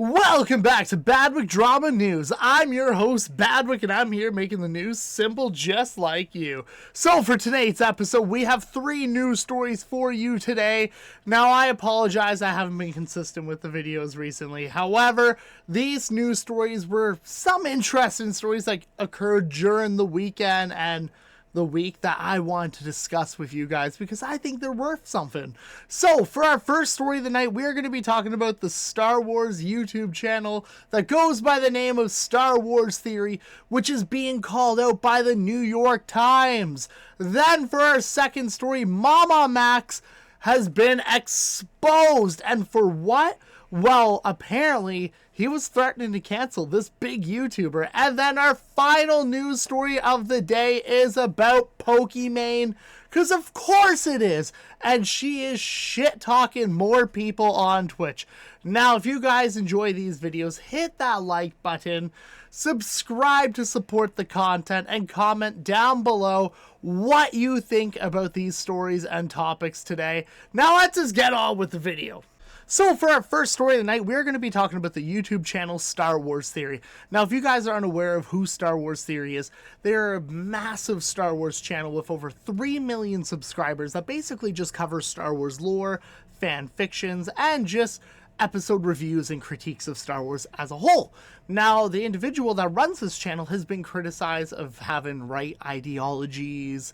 Welcome back to Badwick Drama News. I'm your host, Badwick, and I'm here making the news simple just like you. So for today's episode, we have 3 news stories for you today. Now, I apologize, I haven't been consistent with the videos recently. However, these news stories were some interesting stories that occurred during the weekend and the week that I want to discuss with you guys because I think they're worth something. So for our first story of the night, we're going to be talking about the Star Wars YouTube channel that goes by the name of Star Wars Theory, which is being called out by the New York Times. Then for our second story, Mama Max has been exposed. And for what? Well, apparently he was threatening to cancel this big YouTuber. And then our final news story of the day is about Pokimane, because of course it is. And she is shit-talking more people on Twitch. Now, if you guys enjoy these videos, hit that like button, subscribe to support the content, and comment down below what you think about these stories and topics today. Now let's just get on with the video. So for our first story of the night, we're going to be talking about the YouTube channel Star Wars Theory. Now, if you guys are unaware of who Star Wars Theory is, they're a massive Star Wars channel with over 3 million subscribers that basically just covers Star Wars lore, fan fictions, and just episode reviews and critiques of Star Wars as a whole. Now, the individual that runs this channel has been criticized of having right ideologies,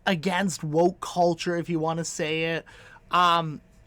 against woke culture, if you want to say it,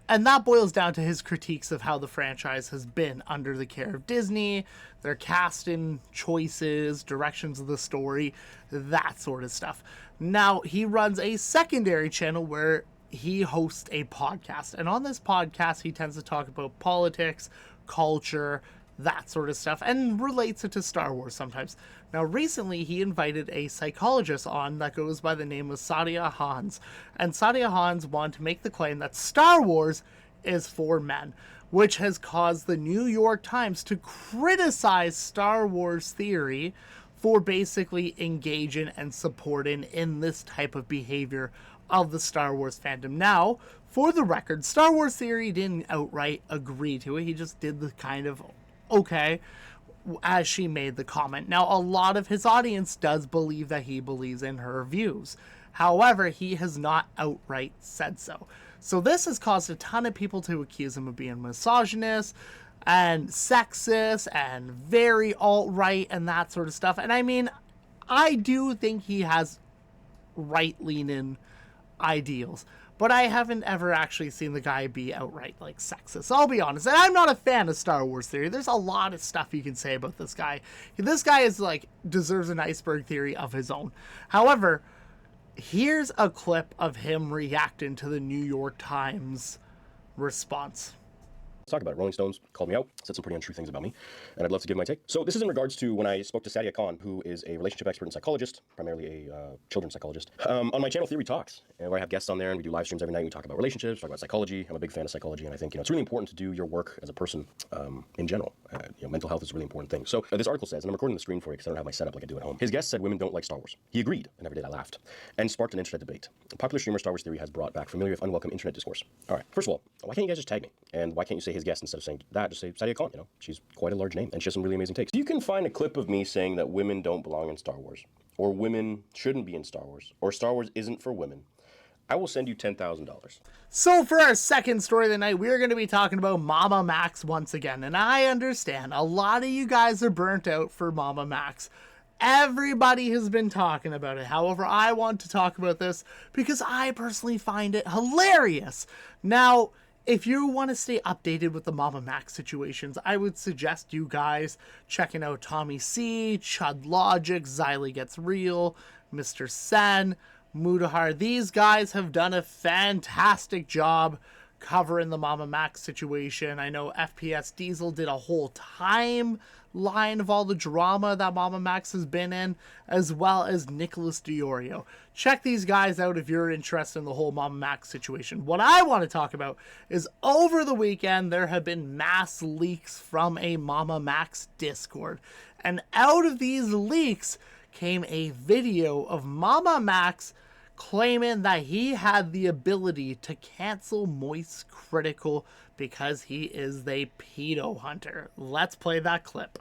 and that boils down to his critiques of how the franchise has been under the care of Disney, their casting choices, directions of the story, that sort of stuff. Now, he runs a secondary channel where he hosts a podcast. And on this podcast, he tends to talk about politics, culture, that sort of stuff, and relates it to Star Wars sometimes. Now, recently, he invited a psychologist on that goes by the name of Sadia Hans. And Sadia Hans wanted to make the claim that Star Wars is for men, which has caused the New York Times to criticize Star Wars Theory for basically engaging and supporting in this type of behavior of the Star Wars fandom. Now, for the record, Star Wars Theory didn't outright agree to it. He just did the kind of okay as she made the comment. Now, a lot of his audience does believe that he believes in her views. However, he has not outright said so. So this has caused a ton of people to accuse him of being misogynist and sexist and very alt-right and that sort of stuff. And I mean, I do think he has right-leaning ideals, but I haven't ever actually seen the guy be outright, like, sexist. I'll be honest. And I'm not a fan of Star Wars Theory. There's a lot of stuff you can say about this guy. This guy is, like, deserves an iceberg theory of his own. However, here's a clip of him reacting to the New York Times response. Let's talk about it. Rolling Stones called me out, said some pretty untrue things about me, and I'd love to give my take. So this is in regards to when I spoke to Sadia Khan, who is a relationship expert and psychologist, primarily a children's psychologist, on my channel Theory Talks, and where I have guests on there and we do live streams every night. We talk about relationships, talk about psychology. I'm a big fan of psychology, and I think it's really important to do your work as a person in general. Mental health is a really important thing. So this article says, and I'm recording the screen for you because I don't have my setup like I do at home. His guest said women don't like Star Wars. He agreed, and every day I laughed, and sparked an internet debate. Popular streamer Star Wars Theory has brought back familiar if unwelcome internet discourse. All right, first of all, why can't you guys just tag me? And why can't you say his guest instead of saying that? Just say Sadia Khan, you know, she's quite a large name, and she has some really amazing takes. You can find a clip of me saying that women don't belong in Star Wars, or women shouldn't be in Star Wars, or Star Wars isn't for women. I will send you $10,000. So for our second story of the night, we're going to be talking about Mama Max once again. And I understand a lot of you guys are burnt out for Mama Max. Everybody has been talking about it. However, I want to talk about this because I personally find it hilarious. Now, if you want to stay updated with the Mama Max situations, I would suggest you guys checking out Tommy C, Chud Logic, Xylee Gets Real, Mr. Sen, Mudahar. These guys have done a fantastic job covering the Mama Max situation. I know FPS Diesel did a whole timeline of all the drama that Mama Max has been in, as well as Nicholas Diorio. Check these guys out if you're interested in the whole Mama Max situation. What I want to talk about is over the weekend, there have been mass leaks from a Mama Max Discord. And out of these leaks came a video of Mama Max claiming that he had the ability to cancel Moist Critical because he is the pedo hunter. Let's play that clip.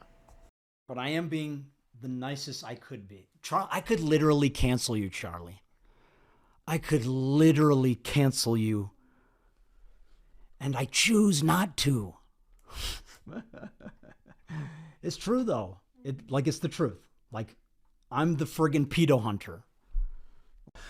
But I am being the nicest I could be. I could literally cancel you, Charlie. I could literally cancel you. And I choose not to. It's true, though. It's the truth. Like, I'm the friggin' pedo hunter.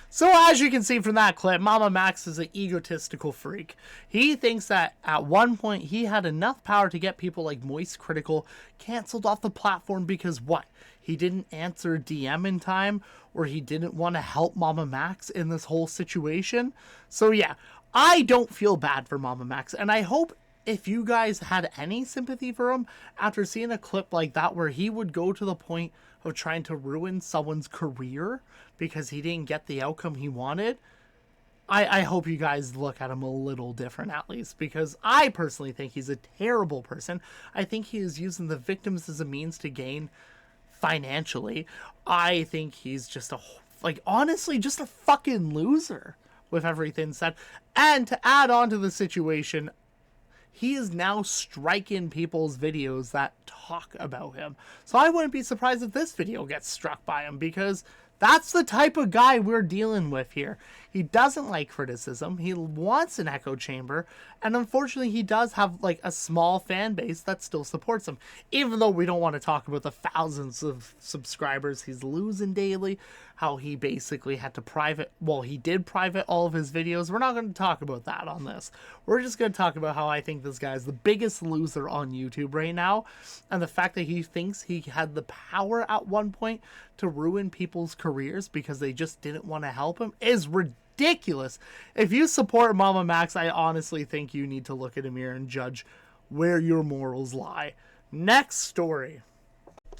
So as you can see from that clip, Mama Max is an egotistical freak. He thinks that at one point he had enough power to get people like Moist Critical canceled off the platform because what? He didn't answer DM in time, or he didn't want to help Mama Max in this whole situation. So yeah, I don't feel bad for Mama Max, and I hope if you guys had any sympathy for him after seeing a clip like that where he would go to the point of trying to ruin someone's career because he didn't get the outcome he wanted, I hope you guys look at him a little different at least, because I personally think he's a terrible person. I think he is using the victims as a means to gain financially. I think he's just honestly, just a fucking loser with everything said. And to add on to the situation, he is now striking people's videos that talk about him. So I wouldn't be surprised if this video gets struck by him, because that's the type of guy we're dealing with here. He doesn't like criticism. He wants an echo chamber. And unfortunately, he does have a small fan base that still supports him. Even though we don't want to talk about the thousands of subscribers he's losing daily, how he basically had to he did private all of his videos. We're not going to talk about that on this. We're just going to talk about how I think this guy is the biggest loser on YouTube right now. And the fact that he thinks he had the power at one point to ruin people's careers because they just didn't want to help him is ridiculous. If you support Mama Max, I honestly think you need to look in a mirror and judge where your morals lie. Next story.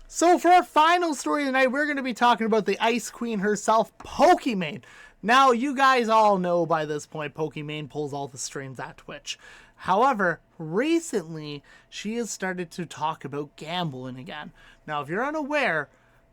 So for our final story tonight, we're going to be talking about the Ice Queen herself, Pokimane. Now, you guys all know by this point, Pokimane pulls all the strings at Twitch. However, recently, she has started to talk about gambling again. Now, if you're unaware,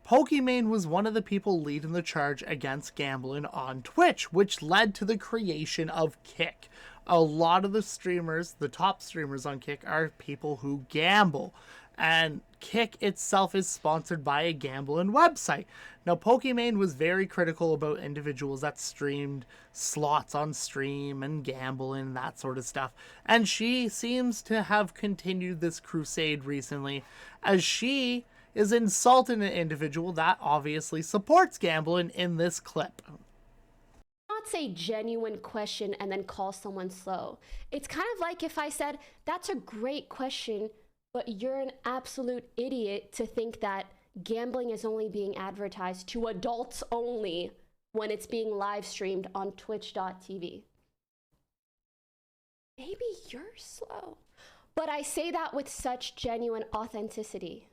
Pokimane was one of the people leading the charge against gambling on Twitch, which led to the creation of Kick. A lot of the streamers, the top streamers on Kick, are people who gamble. And Kick itself is sponsored by a gambling website. Now, Pokimane was very critical about individuals that streamed slots on stream and gambling and that sort of stuff. And she seems to have continued this crusade recently, as she is insulting an individual that obviously supports gambling in this clip. Not say genuine question and then call someone slow. It's kind of like if I said, that's a great question, but you're an absolute idiot to think that gambling is only being advertised to adults only when it's being live streamed on twitch.tv. Maybe you're slow. But I say that with such genuine authenticity.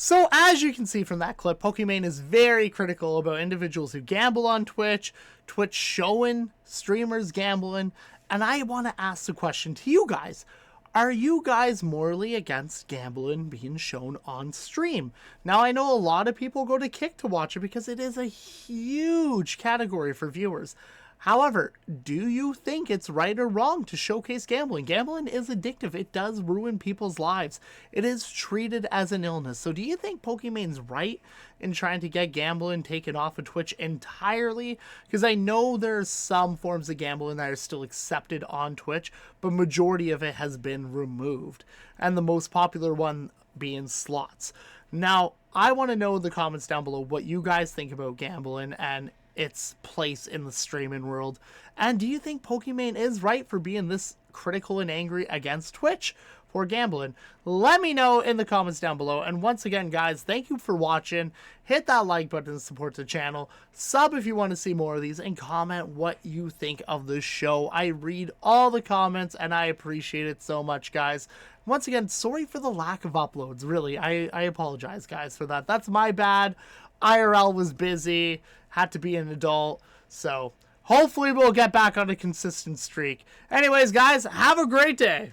So as you can see from that clip, Pokimane is very critical about individuals who gamble on Twitch, Twitch showing streamers gambling, and I want to ask the question to you guys. Are you guys morally against gambling being shown on stream? Now, I know a lot of people go to Kick to watch it because it is a huge category for viewers. However, do you think it's right or wrong to showcase gambling? Gambling is addictive. It does ruin people's lives. It is treated as an illness. So do you think Pokimane's right in trying to get gambling taken off of Twitch entirely? Because I know there's some forms of gambling that are still accepted on Twitch, but majority of it has been removed. And the most popular one being slots. Now, I want to know in the comments down below what you guys think about gambling and its place in the streaming world. And do you think Pokimane is right for being this critical and angry against Twitch for gambling? Let me know in the comments down below. And once again, guys, thank you for watching. Hit that like button to support the channel. Sub if you want to see more of these, and comment what you think of the show. I read all the comments and I appreciate it so much, guys. Once again, sorry for the lack of uploads. Really, I apologize, guys, for that. That's my bad. IRL was busy, had to be an adult, so hopefully we'll get back on a consistent streak. Anyways, guys, have a great day.